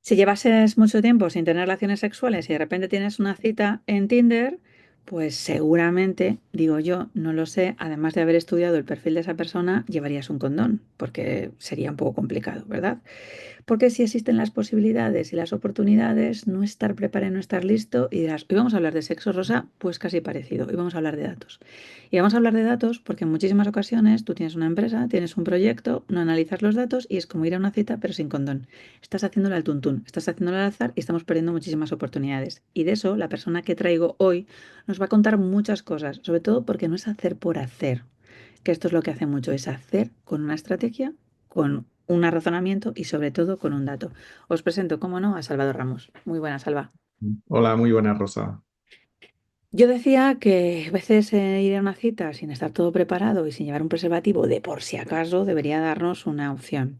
Si llevases mucho tiempo sin tener relaciones sexuales y de repente tienes una cita en Tinder, pues seguramente, digo yo, no lo sé, además de haber estudiado el perfil de esa persona, llevarías un condón, porque sería un poco complicado, ¿verdad? Porque si existen las posibilidades y las oportunidades, no estar preparado y no estar listo y dirás, hoy vamos a hablar de sexo, Rosa, pues casi parecido, hoy vamos a hablar de datos. Y vamos a hablar de datos porque en muchísimas ocasiones tú tienes una empresa, tienes un proyecto, no analizas los datos y es como ir a una cita pero sin condón. Estás haciéndolo al tuntún, estás haciéndolo al azar y estamos perdiendo muchísimas oportunidades. Y de eso la persona que traigo hoy nos va a contar muchas cosas, sobre todo porque no es hacer por hacer, que esto es lo que hace mucho, es hacer con una estrategia, con un razonamiento y sobre todo con un dato. Os presento, cómo no, a Salvador Ramos. Muy buena, Salva. Hola, muy buena, Rosa. Yo decía que a veces ir a una cita sin estar todo preparado y sin llevar un preservativo de por si acaso debería darnos una opción.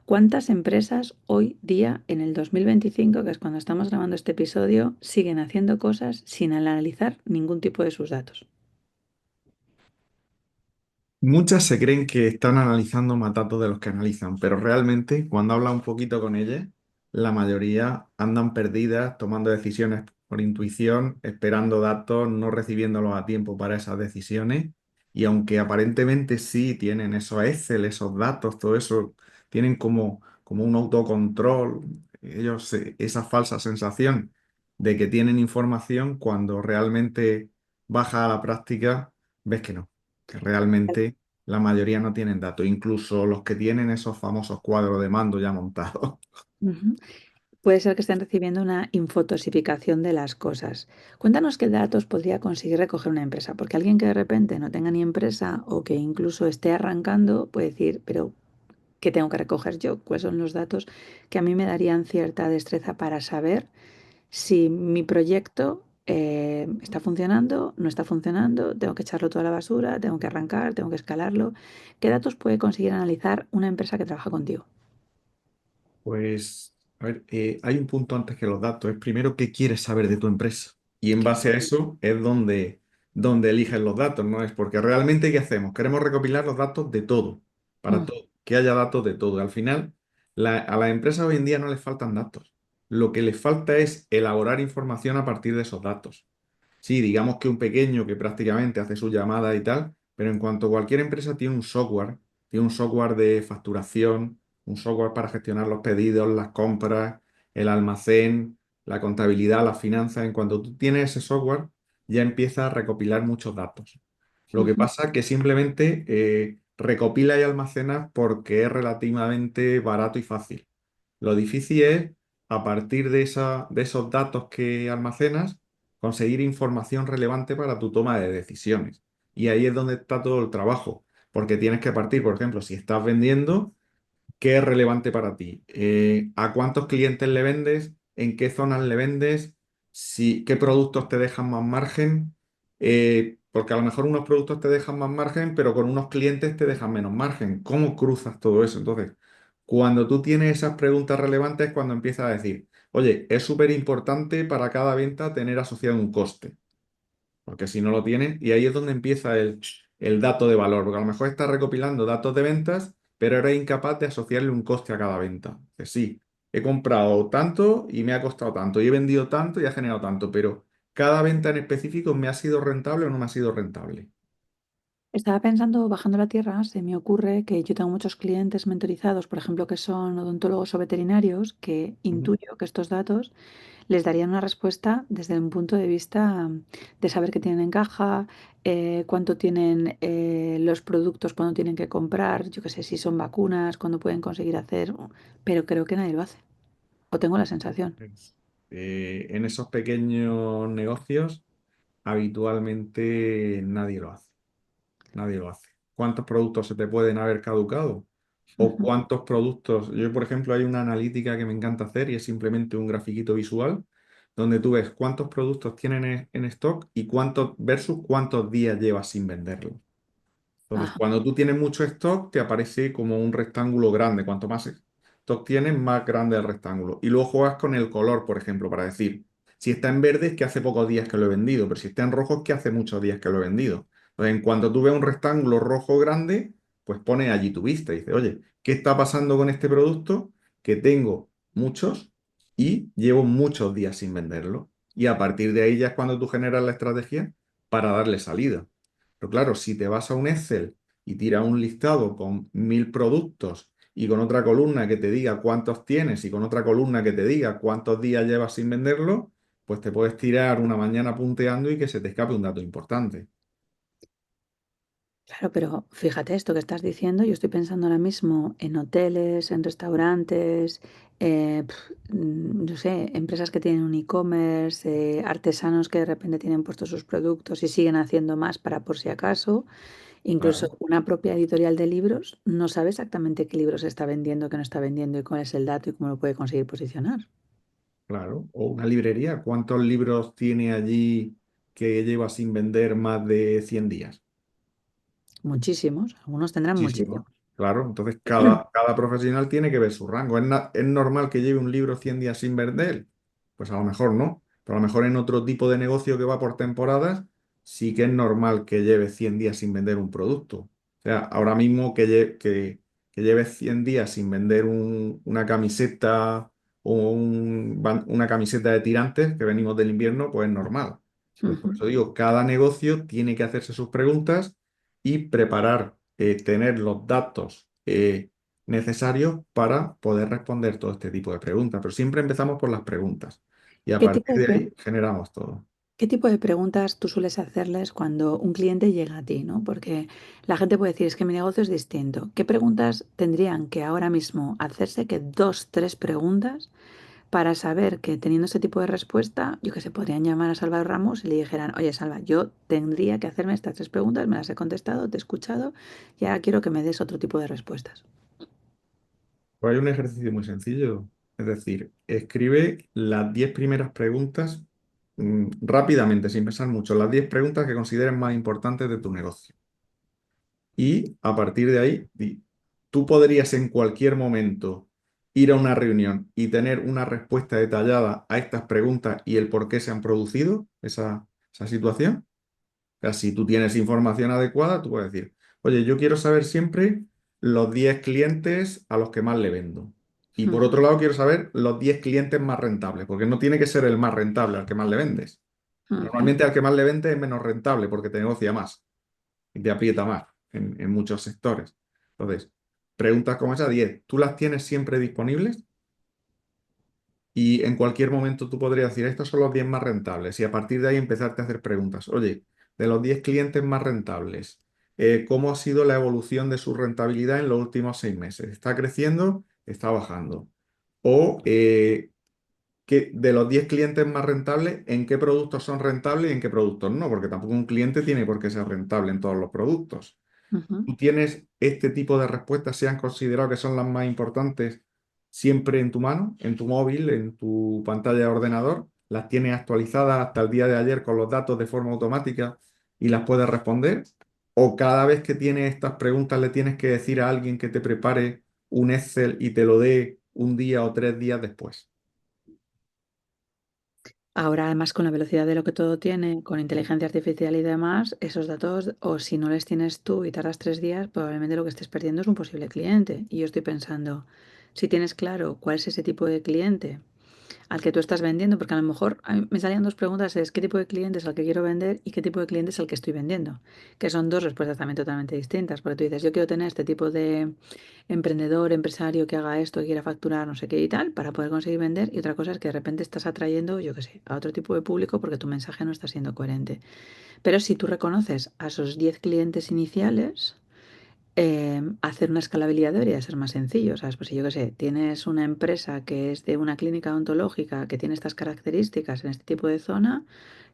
¿Cuántas empresas hoy día, en el 2025, que es cuando estamos grabando este episodio, siguen haciendo cosas sin analizar ningún tipo de sus datos? Muchas se creen que están analizando más datos de los que analizan, pero realmente cuando habla un poquito con ellas, la mayoría andan perdidas, tomando decisiones por intuición, esperando datos, no recibiéndolos a tiempo para esas decisiones. Y aunque aparentemente sí tienen esos Excel, esos datos, todo eso, tienen como un autocontrol, esa falsa sensación de que tienen información, cuando realmente baja a la práctica, ves que realmente la mayoría no tienen datos, incluso los que tienen esos famosos cuadros de mando ya montados. Ujú. Puede ser que estén recibiendo una infotosificación de las cosas. Cuéntanos qué datos podría conseguir recoger una empresa, porque alguien que de repente no tenga ni empresa o que incluso esté arrancando puede decir, pero ¿qué tengo que recoger yo? ¿Cuáles son los datos que a mí me darían cierta destreza para saber si mi proyecto está funcionando, no está funcionando, tengo que echarlo toda a la basura, tengo que arrancar, tengo que escalarlo? ¿Qué datos puede conseguir analizar una empresa que trabaja contigo? Pues, a ver, hay un punto antes que los datos. Es primero qué quieres saber de tu empresa. Y en base a eso es donde eliges los datos, ¿no? Es porque realmente ¿qué hacemos? Queremos recopilar los datos de todo, para Mm, todo, que haya datos de todo. Al final, a las empresas hoy en día no les faltan datos. Lo que les falta es elaborar información a partir de esos datos. Sí, digamos que un pequeño que prácticamente hace su llamada y tal, pero en cuanto cualquier empresa tiene un software de facturación, un software para gestionar los pedidos, las compras, el almacén, la contabilidad, las finanzas. En cuanto tú tienes ese software, ya empieza a recopilar muchos datos. Lo que ujú, pasa es que simplemente recopila y almacena porque es relativamente barato y fácil. Lo difícil es, a partir de esos datos que almacenas, conseguir información relevante para tu toma de decisiones. Y ahí es donde está todo el trabajo, porque tienes que partir, por ejemplo, si estás vendiendo, ¿qué es relevante para ti? ¿A cuántos clientes le vendes? ¿En qué zonas le vendes? ¿Qué productos te dejan más margen? Porque a lo mejor unos productos te dejan más margen, pero con unos clientes te dejan menos margen. ¿Cómo cruzas todo eso? Entonces, cuando tú tienes esas preguntas relevantes, es cuando empiezas a decir, oye, es súper importante para cada venta tener asociado un coste, porque si no lo tienes, y ahí es donde empieza el dato de valor, porque a lo mejor estás recopilando datos de ventas, pero eres incapaz de asociarle un coste a cada venta. Que sí, he comprado tanto y me ha costado tanto, y he vendido tanto y ha generado tanto, pero cada venta en específico me ha sido rentable o no me ha sido rentable. Estaba pensando, bajando la tierra, se me ocurre que yo tengo muchos clientes mentorizados, por ejemplo, que son odontólogos o veterinarios, que Ujú. intuyo que estos datos les darían una respuesta desde un punto de vista de saber qué tienen en caja, cuánto tienen los productos, cuándo tienen que comprar, yo qué sé, si son vacunas, cuándo pueden conseguir hacer, pero creo que nadie lo hace, o tengo la sensación. En esos pequeños negocios, habitualmente nadie lo hace. Nadie lo hace. ¿Cuántos productos se te pueden haber caducado? ¿O Ujú. cuántos productos? Yo, por ejemplo, hay una analítica que me encanta hacer y es simplemente un grafiquito visual donde tú ves cuántos productos tienen en stock y cuántos versus cuántos días llevas sin venderlos. Entonces, Ajá. cuando tú tienes mucho stock, te aparece como un rectángulo grande. Cuanto más stock tienes, más grande el rectángulo. Y luego juegas con el color, por ejemplo, para decir, si está en verde es que hace pocos días que lo he vendido, pero si está en rojo es que hace muchos días que lo he vendido. Entonces, en cuanto tú ves un rectángulo rojo grande, pues pones allí tu vista y dices, oye, ¿qué está pasando con este producto? Que tengo muchos y llevo muchos días sin venderlo. Y a partir de ahí ya es cuando tú generas la estrategia para darle salida. Pero claro, si te vas a un Excel y tiras un listado con 1000 productos y con otra columna que te diga cuántos tienes y con otra columna que te diga cuántos días llevas sin venderlo, pues te puedes tirar una mañana punteando y que se te escape un dato importante. Claro, pero fíjate esto que estás diciendo, yo estoy pensando ahora mismo en hoteles, en restaurantes, no sé, empresas que tienen un e-commerce, artesanos que de repente tienen puestos sus productos y siguen haciendo más para por si acaso. Incluso Claro, una propia editorial de libros no sabe exactamente qué libros está vendiendo, qué no está vendiendo y cuál es el dato y cómo lo puede conseguir posicionar. claro. O una librería. ¿Cuántos libros tiene allí que lleva sin vender más de 100 días? Muchísimos, algunos tendrán muchísimos. Muchísimo. Claro, entonces cada profesional tiene que ver su rango. ¿Es normal que lleve un libro 100 días sin vender? Pues a lo mejor no, pero a lo mejor en otro tipo de negocio que va por temporadas, sí que es normal que lleve 100 días sin vender un producto. O sea, ahora mismo que lleve 100 días sin vender una camiseta o una camiseta de tirantes que venimos del invierno, pues es normal. Pues por Ujú. eso digo, cada negocio tiene que hacerse sus preguntas y preparar, tener los datos necesarios para poder responder todo este tipo de preguntas. Pero siempre empezamos por las preguntas y a ¿Qué tipo partir de, de pre- ahí generamos todo. ¿Qué tipo de preguntas tú sueles hacerles cuando un cliente llega a ti, ¿no? Porque la gente puede decir, es que mi negocio es distinto. ¿Qué preguntas tendrían que ahora mismo hacerse? Que dos, tres preguntas para saber que teniendo este tipo de respuesta, yo que sé, podrían llamar a Salva Ramos y le dijeran, oye, Salva, yo tendría que hacerme estas tres preguntas, me las he contestado, te he escuchado y ahora quiero que me des otro tipo de respuestas. Pues hay un ejercicio muy sencillo. Es decir, escribe las 10 primeras preguntas rápidamente, sin pensar mucho, las 10 preguntas que consideres más importantes de tu negocio. Y a partir de ahí, tú podrías en cualquier momento ir a una reunión y tener una respuesta detallada a estas preguntas y el por qué se han producido esa situación. O sea, si tú tienes información adecuada, tú puedes decir, oye, yo quiero saber siempre los 10 clientes a los que más le vendo. Y por Ujú, otro lado, quiero saber los 10 clientes más rentables, porque no tiene que ser el más rentable al que más le vendes. ujú, Normalmente al que más le vendes es menos rentable porque te negocia más y te aprieta más en muchos sectores. Entonces, preguntas como esa 10, ¿tú las tienes siempre disponibles? Y en cualquier momento tú podrías decir, estos son los 10 más rentables y a partir de ahí empezarte a hacer preguntas. Oye, de los 10 clientes más rentables, ¿cómo ha sido la evolución de su rentabilidad en los últimos 6 meses? ¿Está creciendo? ¿Está bajando? O de los 10 clientes más rentables, ¿en qué productos son rentables y en qué productos no? Porque tampoco un cliente tiene por qué ser rentable en todos los productos. ujú. ¿Tú tienes este tipo de respuestas, se han considerado que son las más importantes siempre en tu mano, en tu móvil, en tu pantalla de ordenador? ¿Las tienes actualizadas hasta el día de ayer con los datos de forma automática y las puedes responder? ¿O cada vez que tienes estas preguntas le tienes que decir a alguien que te prepare un Excel y te lo dé un día o 3 días después? Ahora, además, con la velocidad de lo que todo tiene, con inteligencia artificial y demás, esos datos, o si no les tienes tú y tardas 3 días, probablemente lo que estés perdiendo es un posible cliente. Y yo estoy pensando, si tienes claro cuál es ese tipo de cliente al que tú estás vendiendo, porque a lo mejor a mí me salían dos preguntas, es qué tipo de cliente es al que quiero vender y qué tipo de cliente es al que estoy vendiendo, que son dos respuestas también totalmente distintas, porque tú dices, yo quiero tener este tipo de emprendedor, empresario que haga esto, que quiera facturar, no sé qué y tal, para poder conseguir vender, y otra cosa es que de repente estás atrayendo, yo qué sé, a otro tipo de público porque tu mensaje no está siendo coherente. Pero si tú reconoces a esos 10 clientes iniciales, hacer una escalabilidad debería ser más sencillo, ¿sabes? Pues si yo qué sé, tienes una empresa que es de una clínica odontológica que tiene estas características en este tipo de zona,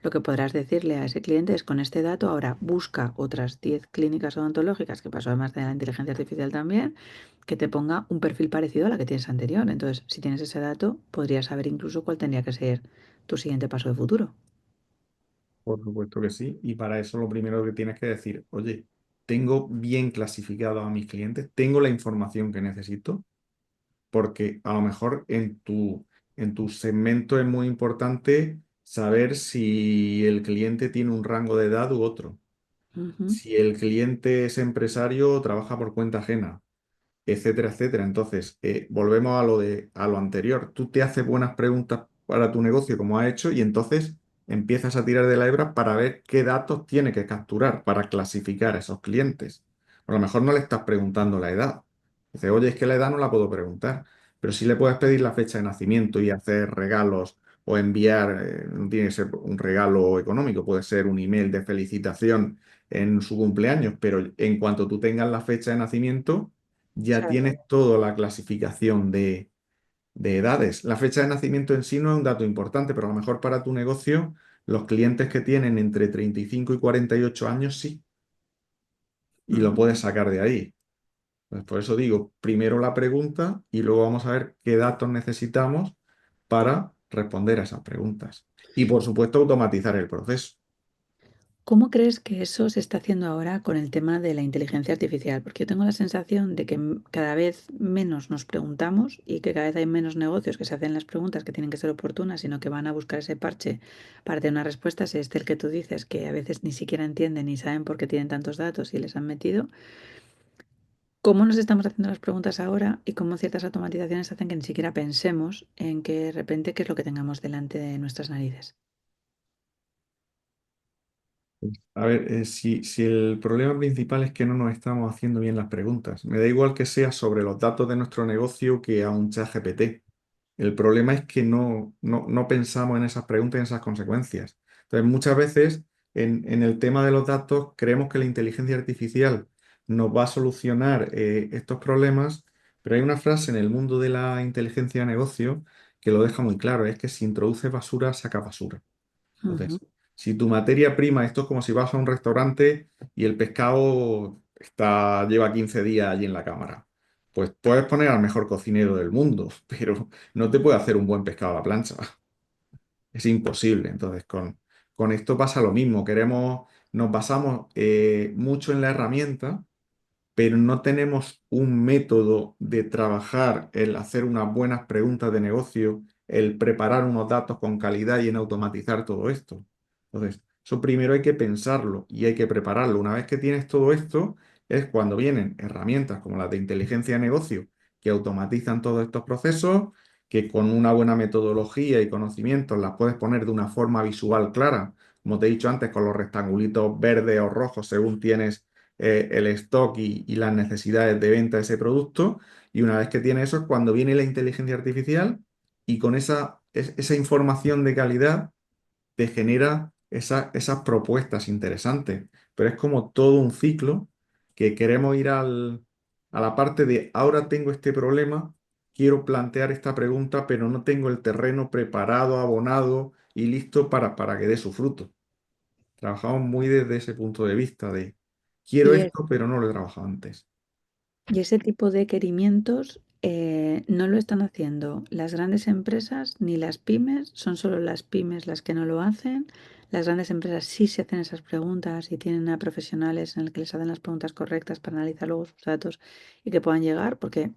lo que podrás decirle a ese cliente es con este dato, ahora busca otras 10 clínicas odontológicas, que pasó además de la inteligencia artificial también, que te ponga un perfil parecido a la que tienes anterior. Entonces, si tienes ese dato, podrías saber incluso cuál tendría que ser tu siguiente paso de futuro. Por supuesto que sí. Y para eso lo primero que tienes que decir, oye, tengo bien clasificado a mis clientes, tengo la información que necesito, porque a lo mejor en tu segmento es muy importante saber si el cliente tiene un rango de edad u otro. Ujú, Si el cliente es empresario o trabaja por cuenta ajena. etcétera, etcétera. Entonces, volvemos a lo anterior. Tú te haces buenas preguntas para tu negocio, como has hecho, y entonces empiezas a tirar de la hebra para ver qué datos tiene que capturar para clasificar a esos clientes. A lo mejor no le estás preguntando la edad. Dices, oye, es que la edad no la puedo preguntar, pero sí le puedes pedir la fecha de nacimiento y hacer regalos o enviar, no tiene que ser un regalo económico, puede ser un email de felicitación en su cumpleaños, pero en cuanto tú tengas la fecha de nacimiento, ya Claro. tienes toda la clasificación de edades. La fecha de nacimiento en sí no es un dato importante, pero a lo mejor para tu negocio, los clientes que tienen entre 35 y 48 años sí, y lo Mm. puedes sacar de ahí. Pues por eso digo, primero la pregunta y luego vamos a ver qué datos necesitamos para responder a esas preguntas. Y por supuesto, automatizar el proceso. ¿Cómo crees que eso se está haciendo ahora con el tema de la inteligencia artificial? Porque yo tengo la sensación de que cada vez menos nos preguntamos y que cada vez hay menos negocios que se hacen las preguntas que tienen que ser oportunas, sino que van a buscar ese parche para tener una respuesta, si es el que tú dices, que a veces ni siquiera entienden ni saben por qué tienen tantos datos y les han metido. ¿Cómo nos estamos haciendo las preguntas ahora y cómo ciertas automatizaciones hacen que ni siquiera pensemos en que de repente qué es lo que tengamos delante de nuestras narices? A ver, si el problema principal es que no nos estamos haciendo bien las preguntas, me da igual que sea sobre los datos de nuestro negocio que a un chat GPT. El problema es que no pensamos en esas preguntas y en esas consecuencias. Entonces, muchas veces en el tema de los datos creemos que la inteligencia artificial nos va a solucionar estos problemas, pero hay una frase en el mundo de la inteligencia de negocio que lo deja muy claro, es que si introduces basura, saca basura. Ujú. Entonces, si tu materia prima, esto es como si vas a un restaurante y el pescado lleva 15 días allí en la cámara. Pues puedes poner al mejor cocinero del mundo, pero no te puede hacer un buen pescado a la plancha. Es imposible. Entonces, con esto pasa lo mismo. Nos basamos mucho en la herramienta, pero no tenemos un método de trabajar, el hacer unas buenas preguntas de negocio, el preparar unos datos con calidad y en automatizar todo esto. Entonces, eso primero hay que pensarlo y hay que prepararlo. Una vez que tienes todo esto, es cuando vienen herramientas como las de inteligencia de negocio que automatizan todos estos procesos, que con una buena metodología y conocimientos las puedes poner de una forma visual clara, como te he dicho antes, con los rectangulitos verdes o rojos según tienes el stock y las necesidades de venta de ese producto. Y una vez que tiene eso es cuando viene la inteligencia artificial y con esa información de calidad te genera esas propuestas interesantes. Pero es como todo un ciclo que queremos ir a la parte de ahora tengo este problema, quiero plantear esta pregunta, pero no tengo el terreno preparado, abonado y listo para que dé su fruto. Trabajamos muy desde ese punto de vista de quiero Y esto, pero no lo he trabajado antes. Y ese tipo de requerimientos no lo están haciendo las grandes empresas ni las pymes, son solo las pymes las que no lo hacen. Las grandes empresas sí se hacen esas preguntas y tienen a profesionales en el que les hacen las preguntas correctas para analizar luego sus datos y que puedan llegar, porque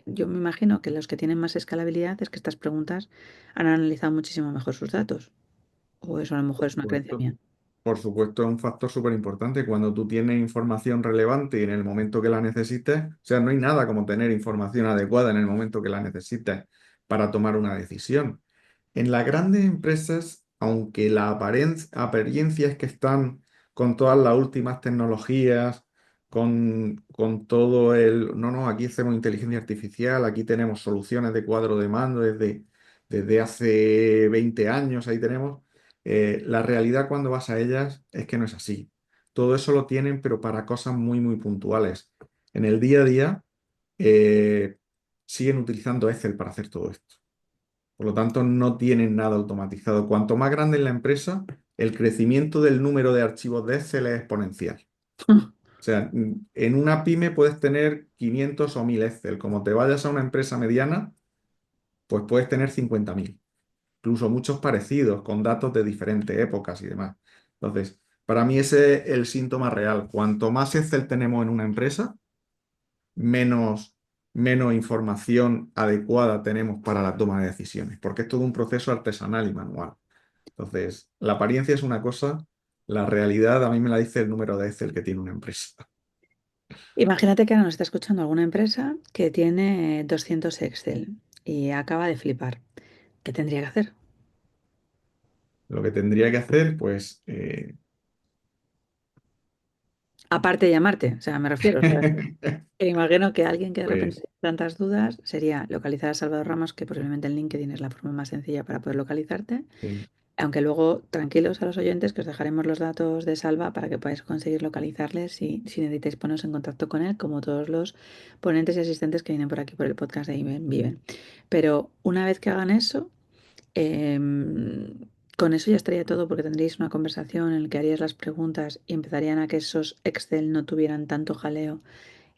yo me imagino que los que tienen más escalabilidad es que estas preguntas han analizado muchísimo mejor sus datos. O eso a lo mejor es una creencia Supuesto. mía. Por supuesto, es un factor súper importante cuando tú tienes información relevante y en el momento que la necesites, o sea, no hay nada como tener información adecuada en el momento que la necesites para tomar una decisión. En las grandes empresas, aunque la apariencia es que están con todas las últimas tecnologías, con todo no, no, aquí hacemos inteligencia artificial, aquí tenemos soluciones de cuadro de mando desde hace 20 años, ahí tenemos. La realidad cuando vas a ellas es que no es así. Todo eso lo tienen, pero para cosas muy, muy puntuales. En el día a día, eh, siguen utilizando Excel para hacer todo esto. Por lo tanto, no tienen nada automatizado. Cuanto más grande es la empresa, el crecimiento del número de archivos de Excel es exponencial. O sea, en una pyme puedes tener 500 o 1000 Excel. Como te vayas a una empresa mediana, pues puedes tener 50.000, incluso muchos parecidos con datos de diferentes épocas y demás. Entonces, para mí ese es el síntoma real. Cuanto más Excel tenemos en una empresa, menos, menos información adecuada tenemos para la toma de decisiones, porque es todo un proceso artesanal y manual. Entonces, la apariencia es una cosa, la realidad a mí me la dice el número de Excel que tiene una empresa. Imagínate que ahora nos está escuchando alguna empresa que tiene 200 Excel y acaba de flipar. ¿Qué tendría que hacer? Lo que tendría que hacer, pues, Aparte de llamarte, o sea, me refiero, o sea, que imagino que alguien que de repente pues, tiene tantas dudas sería localizar a Salvador Ramos, que posiblemente en LinkedIn es la forma más sencilla para poder localizarte. sí, Aunque luego, tranquilos a los oyentes, que os dejaremos los datos de Salva para que podáis conseguir localizarles si necesitáis poneros en contacto con él, como todos los ponentes y asistentes que vienen por aquí por el podcast de Viven. Pero una vez que hagan eso, em, con eso ya estaría todo, porque tendréis una conversación en la que harías las preguntas y empezarían a que esos Excel no tuvieran tanto jaleo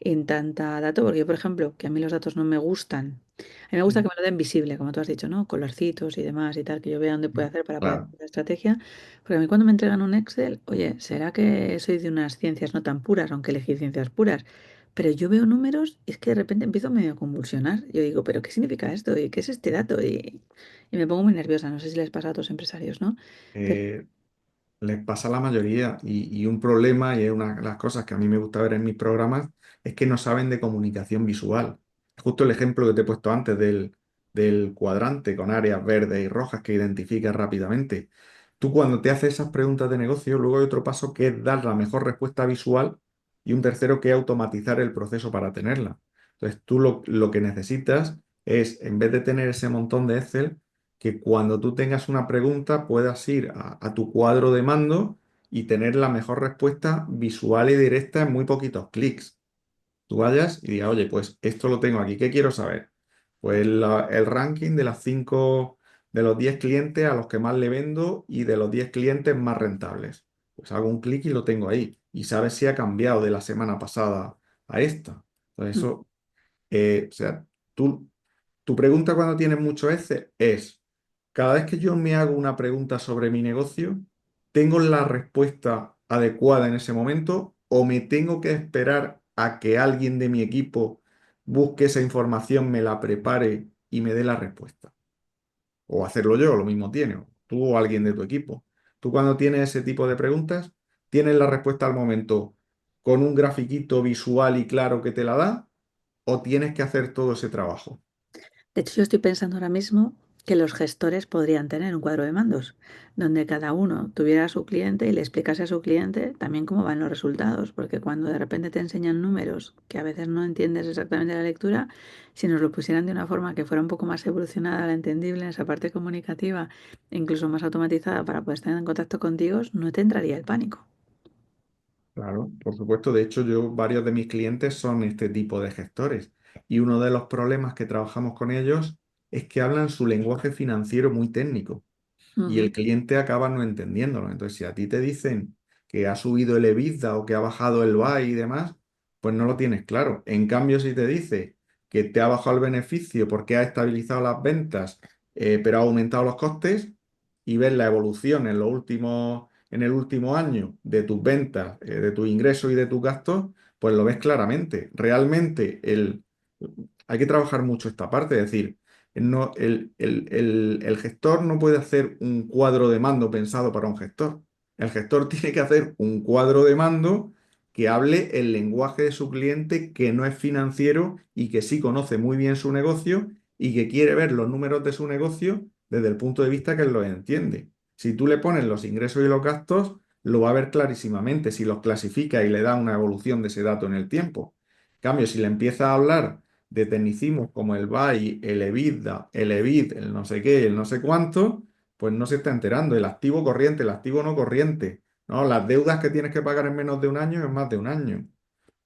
en tanta dato, porque yo, por ejemplo, que a mí los datos no me gustan, a mí me gusta que me lo den visible, como tú has dicho, ¿no? Colorcitos y demás y tal, que yo vea dónde puedo hacer para poder claro. hacer la estrategia, porque a mí cuando me entregan un Excel, oye, ¿será que soy de unas ciencias no tan puras, aunque elegí ciencias puras? Pero yo veo números y es que de repente empiezo medio a convulsionar. Yo digo, ¿pero qué significa esto? ¿Y qué es este dato? Y me pongo muy nerviosa. No sé si les pasa a otros empresarios, ¿no? Pero, Eh, Les pasa a la mayoría y un problema, y es una de las cosas que a mí me gusta ver en mis programas, es que no saben de comunicación visual. Justo el ejemplo que te he puesto antes del cuadrante con áreas verdes y rojas que identificas rápidamente. Tú cuando te haces esas preguntas de negocio, luego hay otro paso que es dar la mejor respuesta visual y un tercero que es automatizar el proceso para tenerla. Entonces tú lo que necesitas es, en vez de tener ese montón de Excel, que cuando tú tengas una pregunta puedas ir a tu cuadro de mando y tener la mejor respuesta visual y directa en muy poquitos clics. Tú vayas y digas, oye, pues esto lo tengo aquí, ¿qué quiero saber? Pues el ranking de las 5, de los 10 clientes a los que más le vendo y de los 10 clientes más rentables. Pues hago un clic y lo tengo ahí. Y sabes si ha cambiado de la semana pasada a esta. Entonces, mm, eso, o sea, tú, tu pregunta cuando tienes mucho Excel es, cada vez que yo me hago una pregunta sobre mi negocio, ¿tengo la respuesta adecuada en ese momento o me tengo que esperar a que alguien de mi equipo busque esa información, me la prepare y me dé la respuesta? O hacerlo yo, lo mismo tiene, o tú o alguien de tu equipo. Tú cuando tienes ese tipo de preguntas, tienes la respuesta al momento con un grafiquito visual y claro que te la da o tienes que hacer todo ese trabajo. De hecho, yo estoy pensando ahora mismo que los gestores podrían tener un cuadro de mandos, donde cada uno tuviera a su cliente y le explicase a su cliente también cómo van los resultados, porque cuando de repente te enseñan números que a veces no entiendes exactamente la lectura, si nos lo pusieran de una forma que fuera un poco más evolucionada, entendible en esa parte comunicativa, e incluso más automatizada para poder estar en contacto contigo, no te entraría el pánico. Claro, por supuesto. De hecho, varios de mis clientes son este tipo de gestores. Y uno de los problemas que trabajamos con ellos es que hablan su lenguaje financiero muy técnico y el Ujú. cliente acaba no entendiéndolo. Entonces, si a ti te dicen que ha subido el EBITDA o que ha bajado el BAI y demás, pues no lo tienes claro. En cambio, si te dice que te ha bajado el beneficio porque ha estabilizado las ventas, pero ha aumentado los costes, y ves la evolución en el último año de tus ventas, de tus ingresos y de tus gastos, pues lo ves claramente. Realmente hay que trabajar mucho esta parte, es decir, no, el gestor no puede hacer un cuadro de mando pensado para un gestor. El gestor tiene que hacer un cuadro de mando que hable el lenguaje de su cliente, que no es financiero y que sí conoce muy bien su negocio y que quiere ver los números de su negocio desde el punto de vista que él los entiende. Si tú le pones los ingresos y los gastos, lo va a ver clarísimamente si los clasifica y le da una evolución de ese dato en el tiempo. En cambio, si le empieza a hablar de tecnicismos como el BAI, el EBITDA, el EBIT, el no sé qué, el no sé cuánto, pues no se está enterando. El activo corriente, el activo no corriente, ¿no? Las deudas que tienes que pagar en menos de un año es más de un año.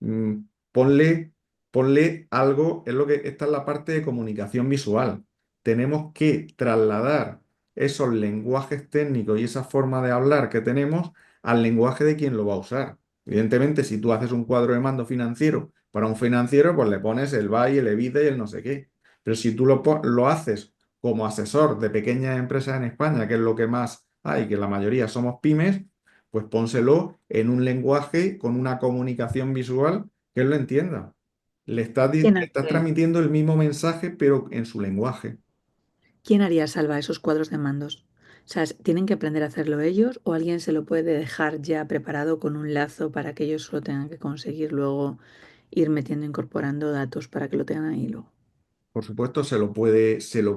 Mm, ponle, ponle algo, esta es la parte de comunicación visual. Tenemos que trasladar esos lenguajes técnicos y esa forma de hablar que tenemos al lenguaje de quien lo va a usar. Evidentemente, si tú haces un cuadro de mando financiero para un financiero, pues le pones el BAI, el EBITDA y el no sé qué. Pero si tú lo haces como asesor de pequeñas empresas en España, que es lo que más hay, que la mayoría somos pymes, pues pónselo en un lenguaje con una comunicación visual que él lo entienda. ¿Quién Le estás haría, transmitiendo el mismo mensaje, pero en su lenguaje. quién haría salva esos cuadros de mandos? O sea, ¿tienen que aprender a hacerlo ellos o alguien se lo puede dejar ya preparado con un lazo para que ellos solo tengan que conseguir luego ir metiendo, incorporando datos para que lo tengan ahí luego? Por supuesto, se lo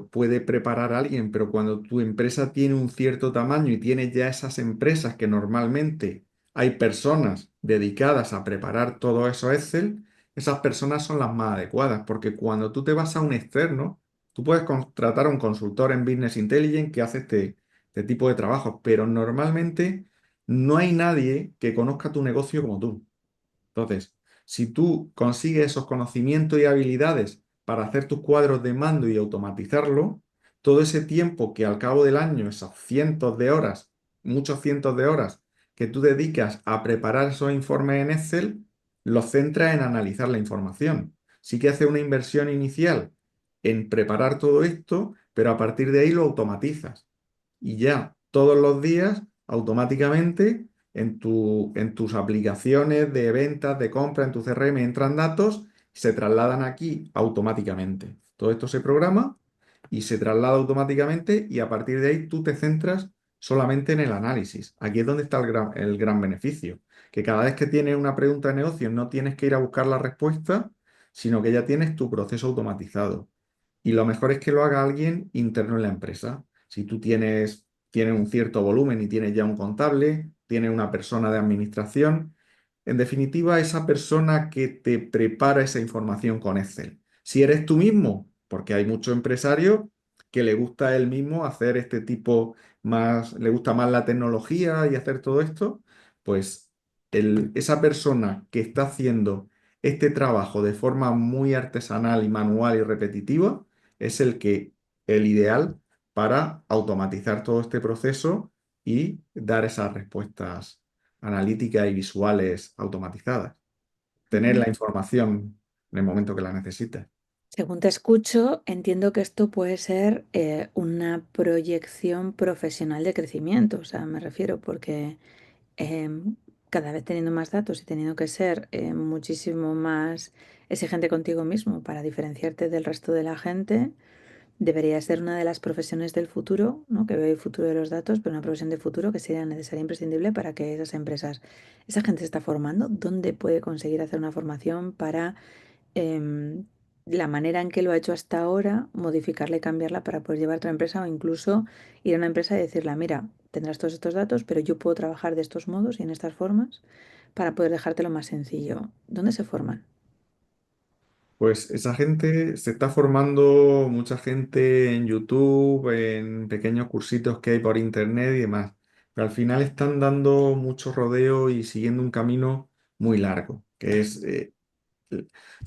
puede preparar alguien, pero cuando tu empresa tiene un cierto tamaño y tienes ya esas empresas que normalmente hay personas dedicadas a preparar todo eso Excel, esas personas son las más adecuadas, porque cuando tú te vas a un externo, tú puedes contratar a un consultor en Business Intelligence que hace este tipo de trabajo, pero normalmente no hay nadie que conozca tu negocio como tú. Entonces, si tú consigues esos conocimientos y habilidades para hacer tus cuadros de mando y automatizarlo, todo ese tiempo que al cabo del año, esas cientos de horas, muchos cientos de horas que tú dedicas a preparar esos informes en Excel, los centras en analizar la información. Sí que hace una inversión inicial en preparar todo esto, pero a partir de ahí lo automatizas y ya todos los días automáticamente en tus aplicaciones de ventas, de compra, en tu CRM entran datos, se trasladan aquí automáticamente. Todo esto se programa y se traslada automáticamente y a partir de ahí tú te centras solamente en el análisis. Aquí es donde está el gran beneficio, que cada vez que tienes una pregunta de negocio no tienes que ir a buscar la respuesta, sino que ya tienes tu proceso automatizado. Y lo mejor es que lo haga alguien interno en la empresa. Si tú tienes un cierto volumen y tienes ya un contable, tienes una persona de administración, en definitiva, esa persona que te prepara esa información con Excel. Si eres tú mismo, porque hay muchos empresarios que le gusta a él mismo hacer este tipo más, le gusta más la tecnología y hacer todo esto, pues esa persona que está haciendo este trabajo de forma muy artesanal y manual y repetitiva, es el ideal para automatizar todo este proceso y dar esas respuestas analíticas y visuales automatizadas. Tener Ujú. la información en el momento que la necesites. Según te escucho, entiendo que esto puede ser una proyección profesional de crecimiento. O sea, me refiero porque em, cada vez teniendo más datos y teniendo que ser muchísimo más exigente contigo mismo para diferenciarte del resto de la gente, debería ser una de las profesiones del futuro, ¿no? Que veo el futuro de los datos, pero una profesión de futuro que sería necesaria e imprescindible para que esas empresas, esa gente se está formando, ¿dónde puede conseguir hacer una formación para em, la manera en que lo ha hecho hasta ahora, modificarla y cambiarla para poder llevar a otra empresa o incluso ir a una empresa y decirle, mira, tendrás todos estos datos, pero yo puedo trabajar de estos modos y en estas formas para poder dejártelo más sencillo? ¿Dónde se forman? Pues esa gente se está formando, mucha gente en YouTube, en pequeños cursitos que hay por internet y demás. Pero al final están dando mucho rodeo y siguiendo un camino muy largo, que es,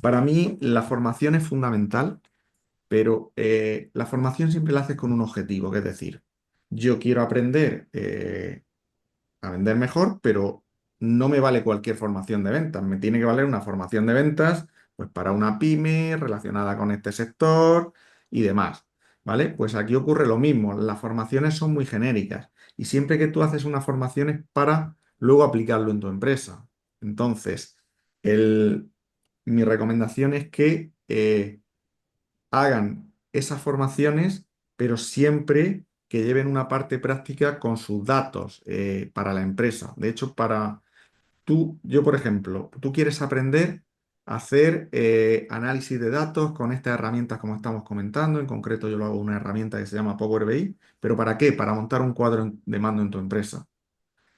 para mí, la formación es fundamental, pero la formación siempre la haces con un objetivo, que es decir, yo quiero aprender a vender mejor, pero no me vale cualquier formación de ventas. Me tiene que valer una formación de ventas, pues para una pyme relacionada con este sector y demás. ¿Vale? Pues aquí ocurre lo mismo. Las formaciones son muy genéricas y siempre que tú haces una formación es para luego aplicarlo en tu empresa. Entonces, el- mi recomendación es que hagan esas formaciones, pero siempre que lleven una parte práctica con sus datos para la empresa. De hecho, yo, por ejemplo, tú quieres aprender a hacer análisis de datos con estas herramientas como estamos comentando. En concreto, yo lo hago con una herramienta que se llama Power BI. ¿Pero para qué? Para montar un cuadro de mando en tu empresa.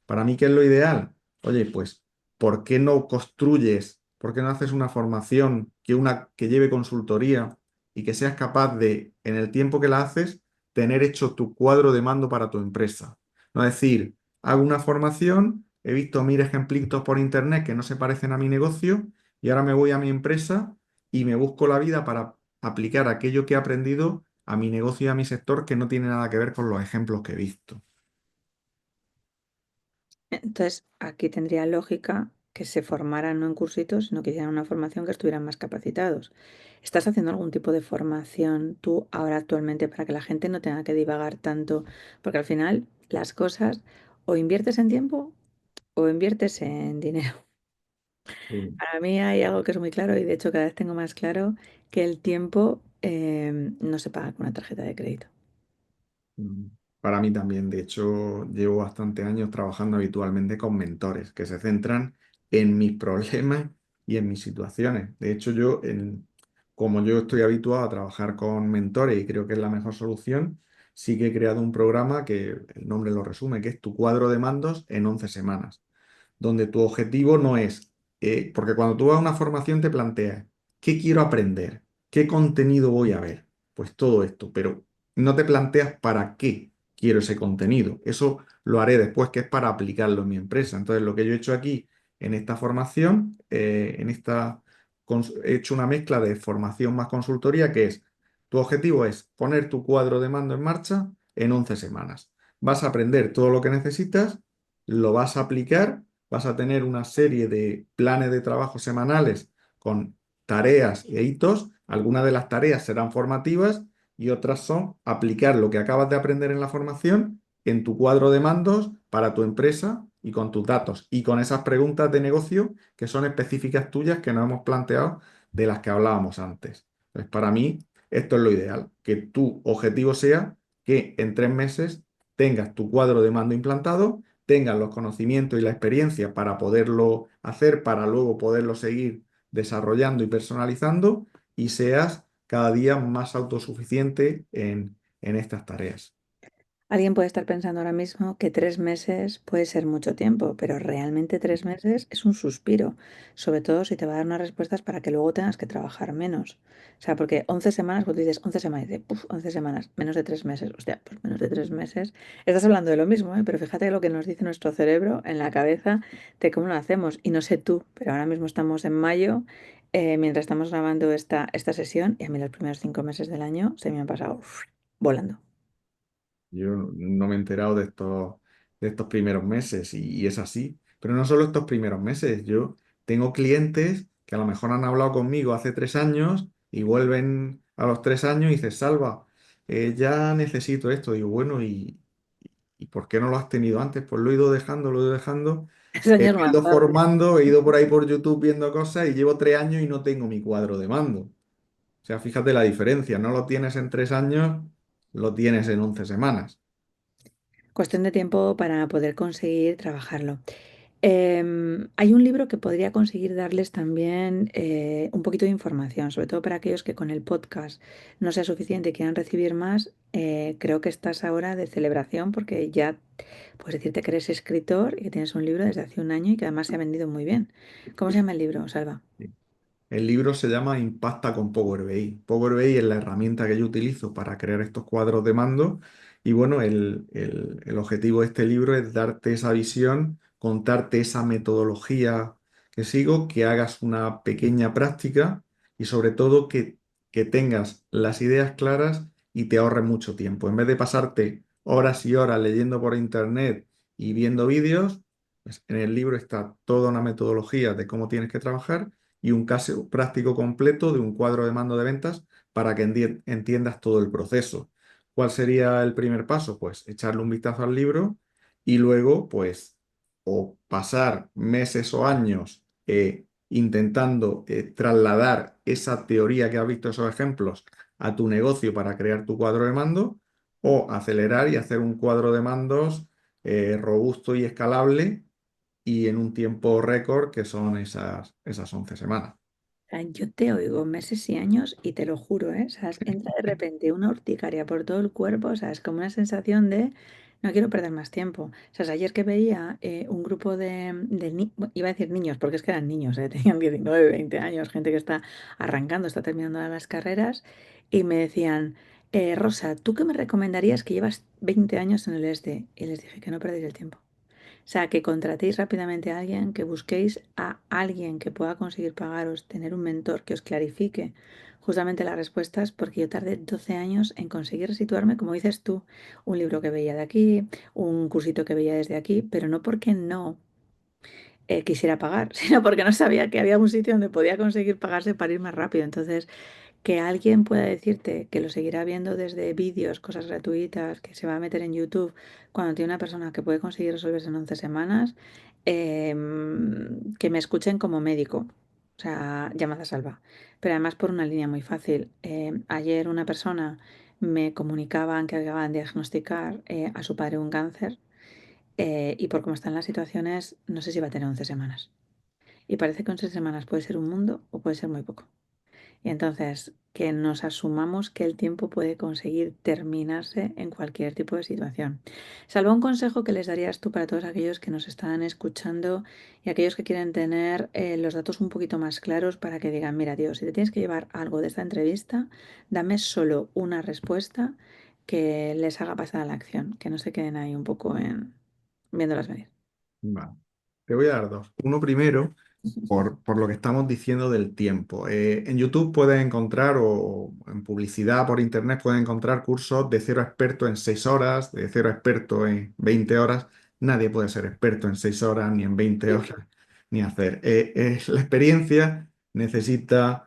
Para mí, ¿qué es lo ideal? Oye, pues, ¿por qué no construyes, por qué no haces una formación que lleve consultoría y que seas capaz de, en el tiempo que la haces, tener hecho tu cuadro de mando para tu empresa? No decir, hago una formación, he visto mil ejemplitos por internet que no se parecen a mi negocio y ahora me voy a mi empresa y me busco la vida para aplicar aquello que he aprendido a mi negocio y a mi sector que no tiene nada que ver con los ejemplos que he visto. Entonces, aquí tendría lógica que se formaran no en cursitos, sino que hicieran una formación que estuvieran más capacitados. ¿Estás haciendo algún tipo de formación tú ahora actualmente para que la gente no tenga que divagar tanto? Porque al final las cosas o inviertes en tiempo o inviertes en dinero. Sí. Para mí hay algo que es muy claro y de hecho cada vez tengo más claro que el tiempo no se paga con una tarjeta de crédito. Para mí también, de hecho, llevo bastantes años trabajando habitualmente con mentores que se centran en mis problemas y en mis situaciones. De hecho, como yo estoy habituado a trabajar con mentores y creo que es la mejor solución, sí que he creado un programa que el nombre lo resume, que es tu cuadro de mandos en 11 semanas, donde tu objetivo no es, porque cuando tú vas a una formación te planteas, ¿qué quiero aprender? ¿Qué contenido voy a ver? Pues todo esto, pero no te planteas para qué quiero ese contenido. Eso lo haré después, que es para aplicarlo en mi empresa. Entonces, lo que yo he hecho aquí en esta formación, he hecho una mezcla de formación más consultoría, que es, tu objetivo es poner tu cuadro de mando en marcha en 11 semanas. Vas a aprender todo lo que necesitas, lo vas a aplicar, vas a tener una serie de planes de trabajo semanales con tareas e hitos. Algunas de las tareas serán formativas y otras son aplicar lo que acabas de aprender en la formación en tu cuadro de mandos para tu empresa y con tus datos y con esas preguntas de negocio que son específicas tuyas que nos hemos planteado de las que hablábamos antes. Entonces, para mí, esto es lo ideal, que tu objetivo sea que en 3 meses tengas tu cuadro de mando implantado, tengas los conocimientos y la experiencia para poderlo hacer, para luego poderlo seguir desarrollando y personalizando y seas cada día más autosuficiente en estas tareas. Alguien puede estar pensando ahora mismo que 3 meses puede ser mucho tiempo, pero realmente 3 meses es un suspiro, sobre todo si te va a dar unas respuestas para que luego tengas que trabajar menos. O sea, porque 11 semanas, cuando dices 11 semanas, dices, "Puf, 11 semanas, menos de 3 meses, hostia, pues menos de 3 meses. Estás hablando de lo mismo, ¿eh? Pero fíjate lo que nos dice nuestro cerebro en la cabeza de cómo lo hacemos. Y no sé tú, pero ahora mismo estamos en mayo, mientras estamos grabando esta sesión, y a mí los primeros 5 meses del año se me han pasado volando. Yo no me he enterado de estos primeros meses y es así. Pero no solo estos primeros meses. Yo tengo clientes que a lo mejor han hablado conmigo hace 3 años y vuelven a los 3 años y dices, Salva, ya necesito esto. Digo, bueno, ¿y por qué no lo has tenido antes? Pues lo he ido dejando. Me Años he más ido tarde. formando, he ido por ahí por YouTube viendo cosas y llevo 3 años y no tengo mi cuadro de mando. O sea, fíjate la diferencia. No lo tienes en 3 años, lo tienes en 11 semanas. Cuestión de tiempo para poder conseguir trabajarlo. Hay un libro que podría conseguir darles también un poquito de información, sobre todo para aquellos que con el podcast no sea suficiente y quieran recibir más. Creo que estás ahora de celebración porque ya puedes decirte que eres escritor y que tienes un libro desde hace un año y que además se ha vendido muy bien. ¿Cómo se llama el libro, Salva? El libro se llama Impacta con Power BI. Power BI es la herramienta que yo utilizo para crear estos cuadros de mando. Y bueno, el objetivo de este libro es darte esa visión, contarte esa metodología que sigo, que hagas una pequeña práctica y sobre todo que tengas las ideas claras y te ahorres mucho tiempo. En vez de pasarte horas y horas leyendo por internet y viendo vídeos, pues en el libro está toda una metodología de cómo tienes que trabajar y un caso práctico completo de un cuadro de mando de ventas para que entiendas todo el proceso. ¿Cuál sería el primer paso? Pues echarle un vistazo al libro y luego, pues, o pasar meses o años intentando trasladar esa teoría que has visto, esos ejemplos, a tu negocio para crear tu cuadro de mando, o acelerar y hacer un cuadro de mandos robusto y escalable y en un tiempo récord que son esas 11 semanas. Sea, yo te oigo meses y años y te lo juro, ¿eh? O sea, entra de repente una urticaria por todo el cuerpo, o sea, es como una sensación de no quiero perder más tiempo. O sea, ayer que veía un grupo bueno, iba a decir niños, porque es que eran niños, ¿eh? Tenían 19, 20 años, gente que está arrancando, está terminando las carreras, y me decían, Rosa, ¿tú qué me recomendarías que llevas 20 años en el ESDE? Y les dije que no perdéis el tiempo. O sea, que contratéis rápidamente a alguien, que busquéis a alguien que pueda conseguir pagaros, tener un mentor que os clarifique justamente las respuestas, porque yo tardé 12 años en conseguir situarme, como dices tú, un libro que veía de aquí, un cursito que veía desde aquí, pero no porque no quisiera pagar, sino porque no sabía que había un sitio donde podía conseguir pagarse para ir más rápido. Entonces, que alguien pueda decirte que lo seguirá viendo desde vídeos, cosas gratuitas, que se va a meter en YouTube, cuando tiene una persona que puede conseguir resolverse en 11 semanas, que me escuchen como médico. O sea, llamada salva. Pero además por una línea muy fácil. Ayer una persona me comunicaban que acababan de diagnosticar a su padre un cáncer y por cómo están las situaciones, no sé si va a tener 11 semanas. Y parece que 11 semanas puede ser un mundo o puede ser muy poco. Y entonces, que nos asumamos que el tiempo puede conseguir terminarse en cualquier tipo de situación. Salvo un consejo que les darías tú para todos aquellos que nos están escuchando y aquellos que quieren tener los datos un poquito más claros para que digan, mira, Dios, si te tienes que llevar algo de esta entrevista, dame solo una respuesta que les haga pasar a la acción, que no se queden ahí un poco en viéndolas venir. Vale. Te voy a dar dos. Uno primero, por lo que estamos diciendo del tiempo. En YouTube puedes encontrar, o en publicidad por internet, puedes encontrar cursos de cero a experto en 6 horas, de cero a experto en 20 horas. Nadie puede ser experto en 6 horas, ni en 20 Sí. horas, ni hacer. La experiencia necesita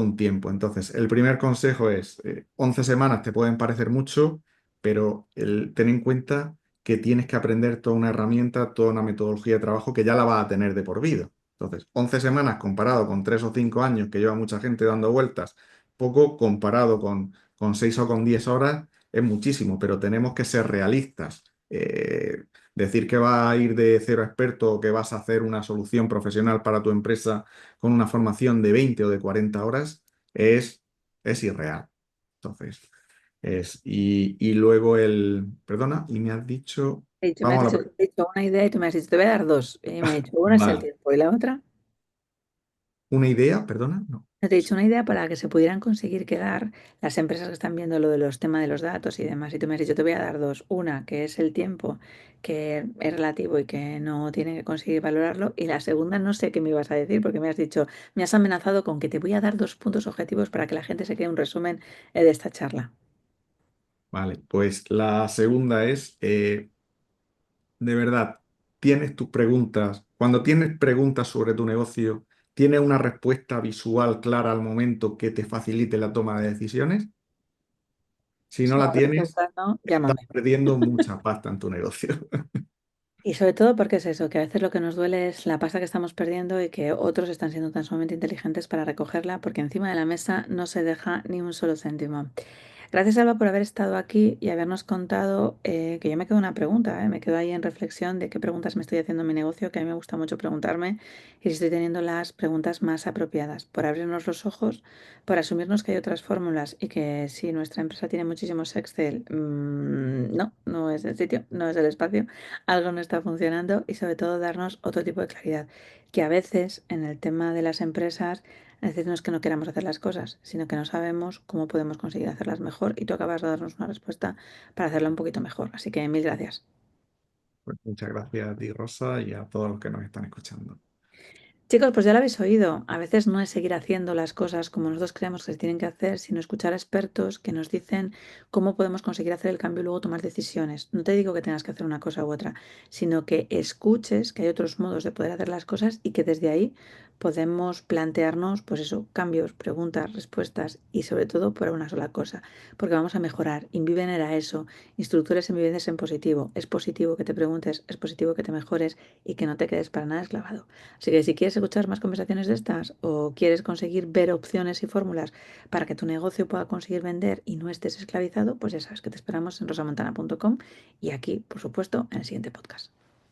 un tiempo. Entonces, el primer consejo es, 11 semanas te pueden parecer mucho, pero ten en cuenta que tienes que aprender toda una herramienta, toda una metodología de trabajo que ya la vas a tener de por vida. Entonces, 11 semanas comparado con 3 o 5 años que lleva mucha gente dando vueltas, poco comparado con 6 o con 10 horas, es muchísimo, pero tenemos que ser realistas. Decir que vas a ir de cero a experto o que vas a hacer una solución profesional para tu empresa con una formación de 20 o de 40 horas es irreal. Entonces, y luego perdona, y me has dicho, Me has vamos a dicho, la, te he dicho una idea y tú me has dicho, te voy a dar dos. Y me has dicho, una es el vale, tiempo y la otra. una idea, perdona, no. No te he dicho una idea para que se pudieran conseguir quedar las empresas que están viendo lo de los temas de los datos y demás. Y tú me has dicho, te voy a dar dos. Una, que es el tiempo, que es relativo y que no tienen que conseguir valorarlo. Y la segunda, no sé qué me ibas a decir, porque me has dicho, me has amenazado con que te voy a dar dos puntos objetivos para que la gente se quede un resumen de esta charla. Vale, pues la segunda es, de verdad, tienes tus preguntas, cuando tienes preguntas sobre tu negocio, ¿tienes una respuesta visual clara al momento que te facilite la toma de decisiones? Si no Si la no ves tienes, esta, no, estás llámame. perdiendo mucha pasta en tu negocio. Y sobre todo porque es eso, que a veces lo que nos duele es la pasta que estamos perdiendo y que otros están siendo tan sumamente inteligentes para recogerla porque encima de la mesa no se deja ni un solo céntimo. Gracias, Alba, por haber estado aquí y habernos contado que yo me quedo una pregunta, me quedo ahí en reflexión de qué preguntas me estoy haciendo en mi negocio, que a mí me gusta mucho preguntarme y si estoy teniendo las preguntas más apropiadas, por abrirnos los ojos, por asumirnos que hay otras fórmulas y que si nuestra empresa tiene muchísimos Excel, no, no es el sitio, no es el espacio, algo no está funcionando y sobre todo darnos otro tipo de claridad, que a veces en el tema de las empresas no es que no queramos hacer las cosas, sino que no sabemos cómo podemos conseguir hacerlas mejor y tú acabas de darnos una respuesta para hacerla un poquito mejor. Así que mil gracias. Pues muchas gracias a ti, Rosa, y a todos los que nos están escuchando. Chicos, pues ya lo habéis oído. A veces no es seguir haciendo las cosas como nosotros creemos que se tienen que hacer, sino escuchar a expertos que nos dicen cómo podemos conseguir hacer el cambio y luego tomar decisiones. No te digo que tengas que hacer una cosa u otra, sino que escuches que hay otros modos de poder hacer las cosas y que desde ahí podemos plantearnos, pues eso, cambios, preguntas, respuestas y sobre todo por una sola cosa, porque vamos a mejorar. InViven era eso, instructores en vivencias en positivo. Es positivo que te preguntes, es positivo que te mejores y que no te quedes para nada esclavado. Así que si quieres escuchar más conversaciones de estas o quieres conseguir ver opciones y fórmulas para que tu negocio pueda conseguir vender y no estés esclavizado, pues ya sabes que te esperamos en rosamontana.com y aquí, por supuesto, en el siguiente podcast.